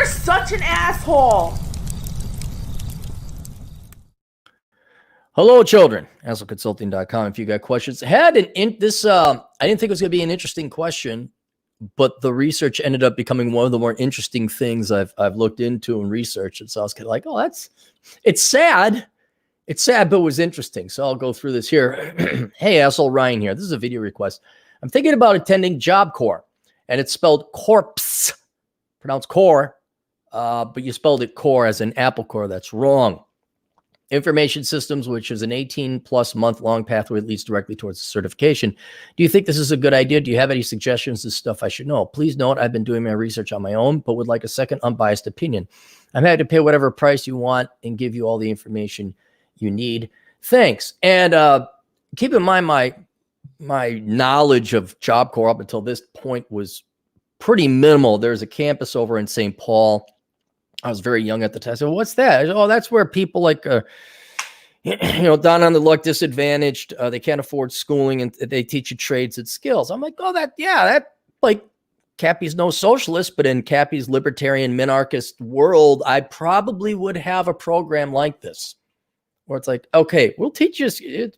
You're such an asshole. Hello, children. AsselConsulting.com. If you got questions, I didn't think it was going to be an interesting question, but the research ended up becoming one of the more interesting things I've looked into and researched. And so I was kind of like, oh, it's sad. It's sad, but it was interesting. So I'll go through this here. Hey, asshole, Ryan here. This is a video request. I'm thinking about attending Job Corps, and it's spelled corpse, pronounced core, but you spelled it core as an apple core. That's wrong. Information systems, which is an 18+ month long pathway that leads directly towards the certification. Do you think this is a good idea? Do you have any suggestions? This stuff I should know. Please note, I've been doing my research on my own, but would like a second unbiased opinion. I'm happy to pay whatever price you want and give you all the information you need. Thanks. And keep in mind, my knowledge of Job Corps up until this point was pretty minimal. There's a campus over in St. Paul. I was very young at the time. I said, well, what's that? Said, oh, that's where people like, down on the luck, disadvantaged, they can't afford schooling, and they teach you trades and skills. I'm like, oh, that like Cappy's no socialist, but in Cappy's libertarian minarchist world, I probably would have a program like this, where it's like, okay, we'll teach you.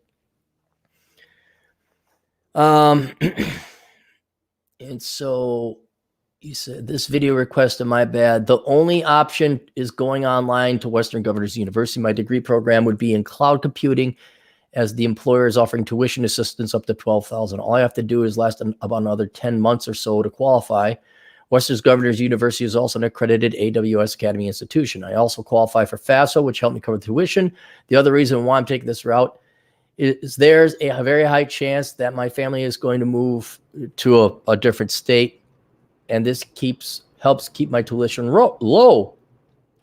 And so you said this video request, and my bad. The only option is going online to Western Governors University. My degree program would be in cloud computing, as the employer is offering tuition assistance up to $12,000. All I have to do is last about another 10 months or so to qualify. Western Governors University is also an accredited AWS Academy institution. I also qualify for FAFSA, which helped me cover tuition. The other reason why I'm taking this route is there's a very high chance that my family is going to move to a different state, and this helps keep my tuition low.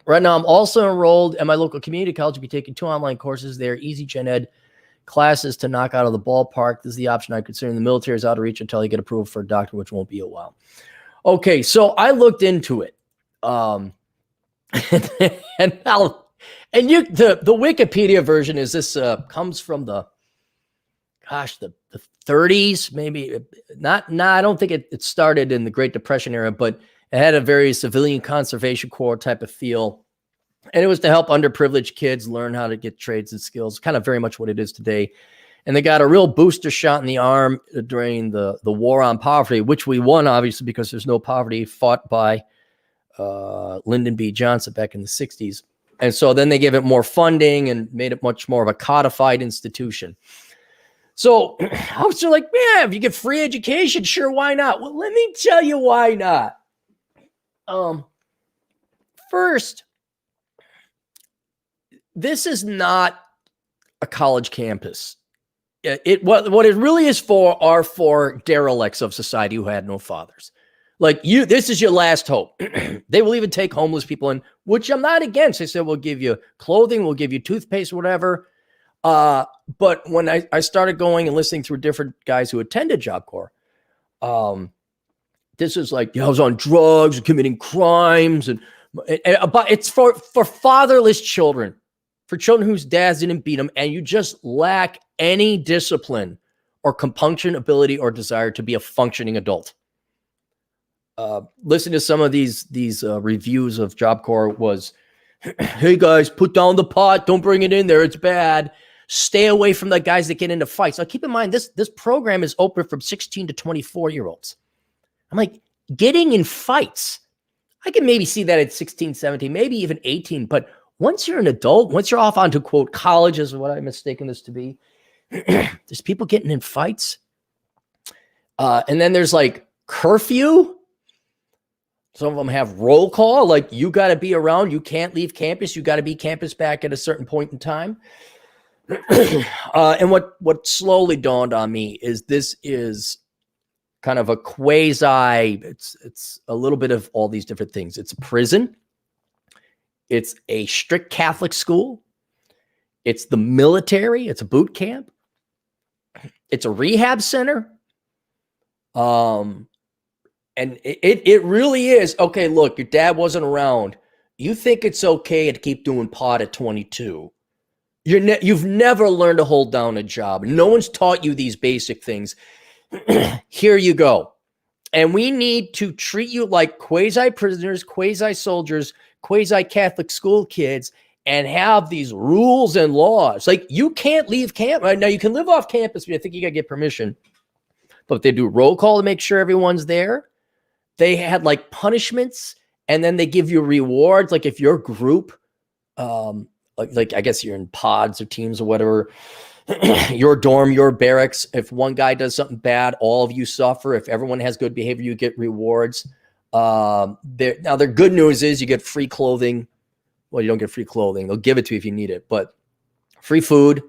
Right now, I'm also enrolled at my local community college to be taking 2 online courses. They're easy gen ed classes to knock out of the ballpark. This is the option I consider. The military is out of reach until I get approved for a doctor, which won't be a while. Okay, so I looked into it. The Wikipedia version is this comes from the 30s, maybe not. I don't think it started in the Great Depression era, but it had a very civilian conservation corps type of feel. And it was to help underprivileged kids learn how to get trades and skills, kind of very much what it is today. And they got a real booster shot in the arm during the war on poverty, which we won, obviously, because there's no poverty, fought by Lyndon B. Johnson back in the 60s. And so then they gave it more funding and made it much more of a codified institution. So I was like, man, if you get free education, sure, why not? Well, let me tell you why not. First, this is not a college campus. What it really is for are for derelicts of society who had no fathers. Like you, this is your last hope. They will even take homeless people in, which I'm not against. They said, we'll give you clothing, we'll give you toothpaste, whatever. But when I started going and listening through different guys who attended Job Corps, this is like, I was on drugs, committing crimes, and it's for fatherless children, for children whose dads didn't beat them, and you just lack any discipline or compunction, ability, or desire to be a functioning adult. Listen to some of these reviews of Job Corps was, hey guys, put down the pot, don't bring it in there, it's bad. Stay away from the guys that get into fights. Now keep in mind, this program is open from 16 to 24-year-olds. I'm like, getting in fights, I can maybe see that at 16, 17, maybe even 18, but once you're an adult, once you're off onto, quote, college is what I'm mistaken this to be, there's people getting in fights. And then there's like curfew. Some of them have roll call, like you got to be around. You can't leave campus. You got to be campus back at a certain point in time. And what slowly dawned on me is this is kind of a quasi, it's a little bit of all these different things. It's a prison. It's a strict Catholic school. It's the military. It's a boot camp. It's a rehab center. And it really is. Okay, look, your dad wasn't around. You think it's okay to keep doing pot at 22. You've never learned to hold down a job. No one's taught you these basic things. Here you go. And we need to treat you like quasi-prisoners, quasi-soldiers, quasi-Catholic school kids, and have these rules and laws. Like, you can't leave camp. Right now, you can live off campus, but I think you got to get permission. But they do roll call to make sure everyone's there. They had like punishments, and then they give you rewards. Like if your group, like I guess you're in pods or teams or whatever, your dorm, your barracks, if one guy does something bad, all of you suffer. If everyone has good behavior, you get rewards. Now, the good news is you get free clothing. Well, you don't get free clothing. They'll give it to you if you need it, but free food,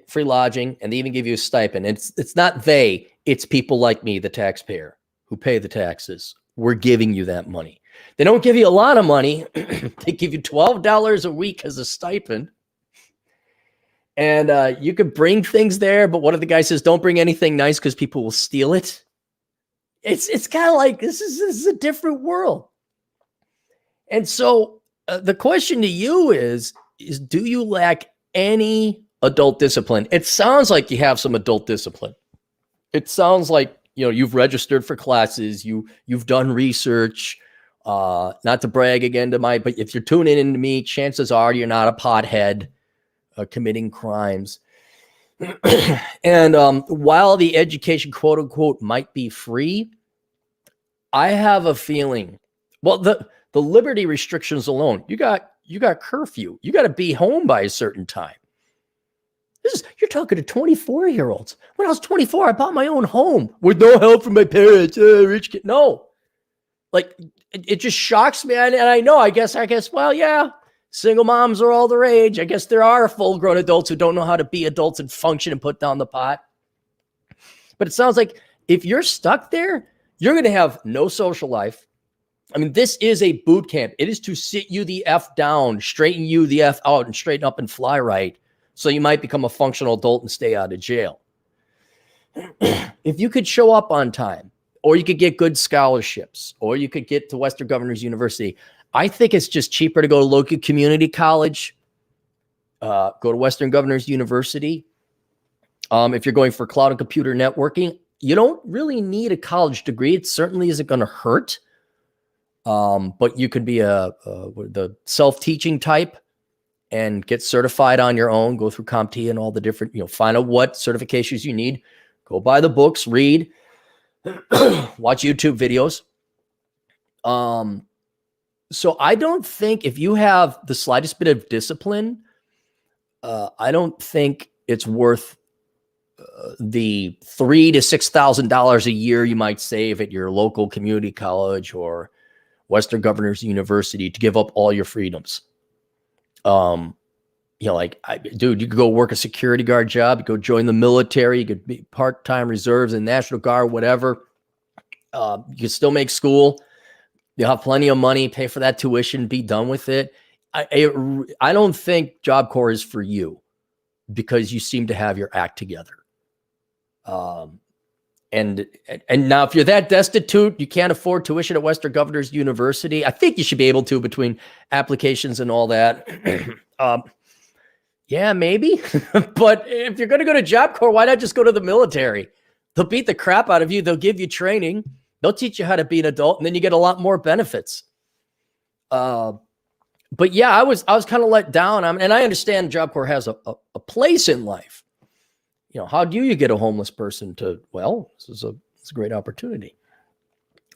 free lodging, and they even give you a stipend. It's not they, it's people like me, the taxpayer, who pay the taxes. We're giving you that money. They don't give you a lot of money. They give you $12 a week as a stipend. And you could bring things there, but one of the guys says, don't bring anything nice because people will steal it. It's kind of like, this is a different world. And so the question to you is do you lack any adult discipline? It sounds like you have some adult discipline. It sounds like, you've registered for classes, you've done research, not to brag again but if you're tuning in to me, chances are you're not a pothead committing crimes. And while the education, quote unquote, might be free, I have a feeling, well, the liberty restrictions alone, you got curfew. You got to be home by a certain time. You're talking to 24-year-olds. When I was 24, I bought my own home with no help from my parents. Rich kid. No, like it just shocks me. And I know, I guess, well, yeah, single moms are all the rage. I guess there are full-grown adults who don't know how to be adults and function and put down the pot. But it sounds like if you're stuck there, you're going to have no social life. I mean, this is a boot camp. It is to sit you the F down, straighten you the F out, and straighten up and fly right. So you might become a functional adult and stay out of jail. If you could show up on time, or you could get good scholarships, or you could get to Western Governors University, I think it's just cheaper to go to local community college, go to Western Governors University. If you're going for cloud and computer networking, you don't really need a college degree. It certainly isn't going to hurt. But you could be the self-teaching type and get certified on your own, go through CompTIA and all the different, find out what certifications you need, go buy the books, read, watch YouTube videos. So I don't think if you have the slightest bit of discipline, I don't think it's worth the $3,000 to $6,000 a year you might save at your local community college or Western Governors University to give up all your freedoms. Dude, you could go work a security guard job, you go join the military, you could be part-time reserves and National Guard, whatever. You can still make school. You'll have plenty of money, pay for that tuition, be done with it. I don't think Job Corps is for you because you seem to have your act together. And now if you're that destitute, you can't afford tuition at Western Governors University, I think you should be able to between applications and all that. Yeah, maybe. But if you're going to go to Job Corps, why not just go to the military? They'll beat the crap out of you. They'll give you training. They'll teach you how to be an adult, and then you get a lot more benefits. But yeah, I was kind of let down. And I understand Job Corps has a place in life. How do you get a homeless person to, it's a great opportunity.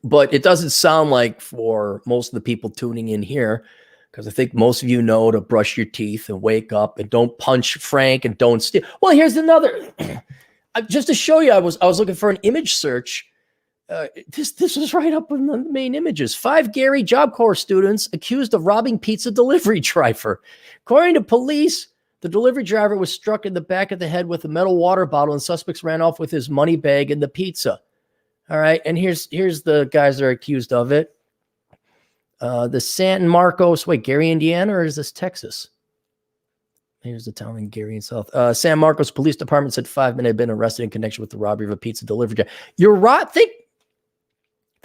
But it doesn't sound like for most of the people tuning in here, because I think most of you know to brush your teeth and wake up and don't punch Frank and don't steal. Well, here's another. Just to show you, I was looking for an image search. This was right up in the main images. 5 Gary Job Corps students accused of robbing pizza delivery driver. According to police, the delivery driver was struck in the back of the head with a metal water bottle, and suspects ran off with his money bag and the pizza. All right, and here's the guys that are accused of it. The San Marcos, Gary, Indiana, or is this Texas? Here's the town in Gary in South. San Marcos Police Department said 5 men had been arrested in connection with the robbery of a pizza delivery driver. You're right. Think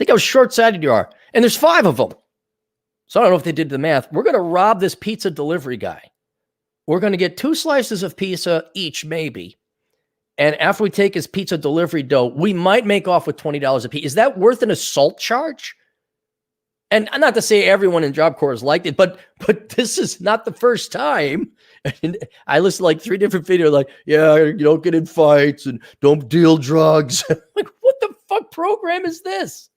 how short-sighted you are. And there's 5 of them. So I don't know if they did the math. We're going to rob this pizza delivery guy. We're going to get 2 slices of pizza each, maybe. And after we take his pizza delivery dough, we might make off with $20 a piece. Is that worth an assault charge? And not to say everyone in Job Corps has liked it, but this is not the first time. And I listened to like 3 different videos, like, yeah, you don't get in fights and don't deal drugs. Like, what the fuck program is this?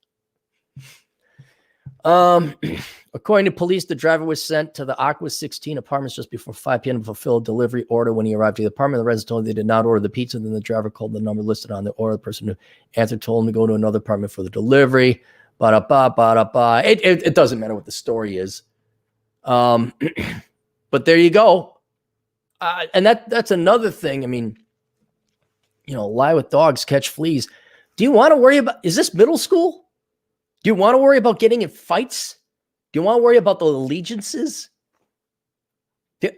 According to police, the driver was sent to the Aqua 16 apartments just before 5 p.m. to fulfill a delivery order. When he arrived to the apartment, the residents told him they did not order the pizza. Then the driver called the number listed on the order. The person who answered told him to go to another apartment for the delivery. Ba-da-ba, it doesn't matter what the story is. But there you go. And that's another thing. I mean, lie with dogs, catch fleas. Do you want to worry about, is this middle school? Do you want to worry about getting in fights? Do you want to worry about the allegiances? Dude,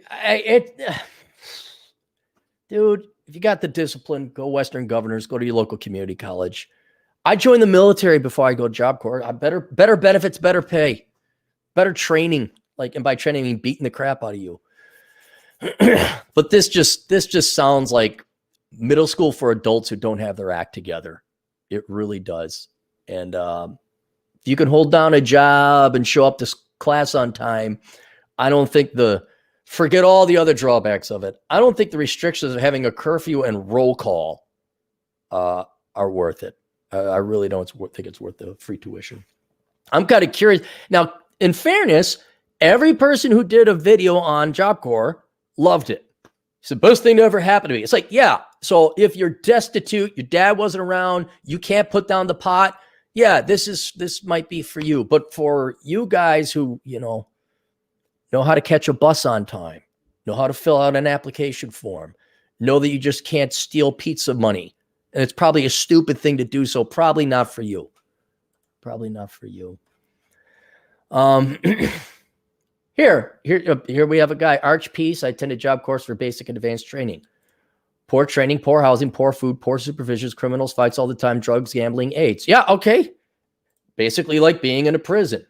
if you got the discipline, go Western Governors, go to your local community college. I joined the military before I go to Job Corps. Better benefits, better pay, better training. And by training, I mean beating the crap out of you. But this just sounds like middle school for adults who don't have their act together. It really does. And if you can hold down a job and show up to class on time, I don't think forget all the other drawbacks of it. I don't think the restrictions of having a curfew and roll call are worth it. I really don't think it's worth the free tuition. I'm kind of curious. Now, in fairness, every person who did a video on Job Corps loved it. It's the best thing to ever happen to me. It's like, yeah, so if you're destitute, your dad wasn't around, you can't put down the pot, yeah, this might be for you. But for you guys who, know how to catch a bus on time, know how to fill out an application form, know that you just can't steal pizza money, and it's probably a stupid thing to do, so probably not for you. Probably not for you. Here we have a guy, Arch Peace. I attended Job Corps for basic and advanced training. Poor training, poor housing, poor food, poor supervisions, criminals, fights all the time, drugs, gambling, AIDS. Yeah, okay. Basically like being in a prison.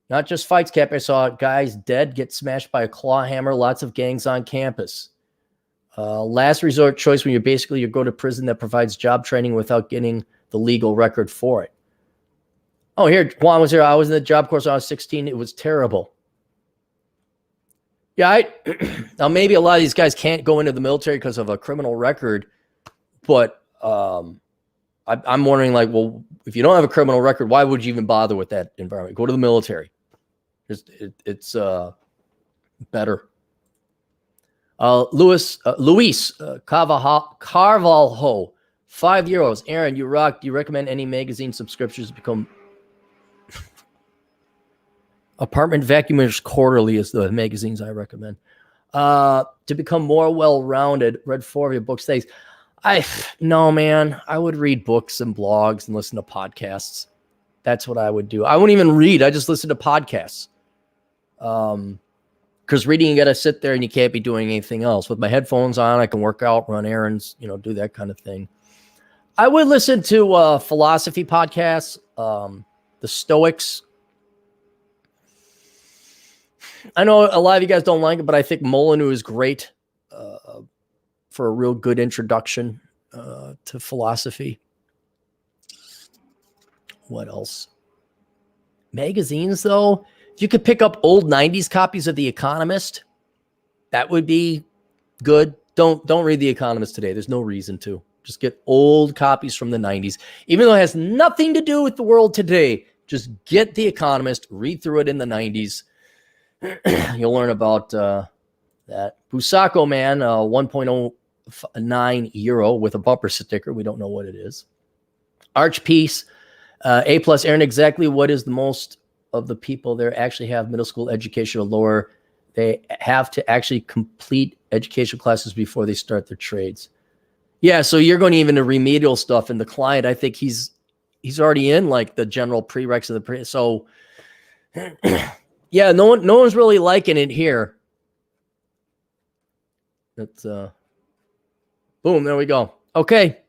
Not just fights, Cappy. I saw guys dead, get smashed by a claw hammer, lots of gangs on campus. Last resort choice when you go to prison that provides job training without getting the legal record for it. Oh, here, Juan was here. I was in the Job Corps when I was 16. It was terrible. Yeah, now maybe a lot of these guys can't go into the military because of a criminal record, but I'm wondering, like, well, if you don't have a criminal record, why would you even bother with that environment? Go to the military. It's better. Luis Carvalho, €5. Aaron, you rock. Do you recommend any magazine subscriptions to become Apartment Vacuumers Quarterly is the magazines I recommend. To become more well-rounded, read 4 of your books. Thanks. No, man. I would read books and blogs and listen to podcasts. That's what I would do. I wouldn't even read. I just listen to podcasts. Because reading, you got to sit there and you can't be doing anything else. With my headphones on, I can work out, run errands, do that kind of thing. I would listen to philosophy podcasts, the Stoics. I know a lot of you guys don't like it, but I think Molyneux is great for a real good introduction to philosophy. What else? Magazines, though. If you could pick up old 90s copies of The Economist, that would be good. Don't read The Economist today. There's no reason to. Just get old copies from the 90s. Even though it has nothing to do with the world today, just get The Economist, read through it in the 90s. You'll learn about that. Busako Man, 1.09 euro with a bumper sticker. We don't know what it is. Arch Peace, A+. Aaron, exactly what is the most of the people there actually have middle school education or lower? They have to actually complete education classes before they start their trades. Yeah, so you're going even to remedial stuff, and the client, I think he's already in like the general prereqs of the so yeah, no one's really liking it here. That's boom, there we go. Okay.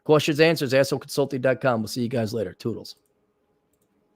Questions, answers, assholeconsulting.com. We'll see you guys later. Toodles.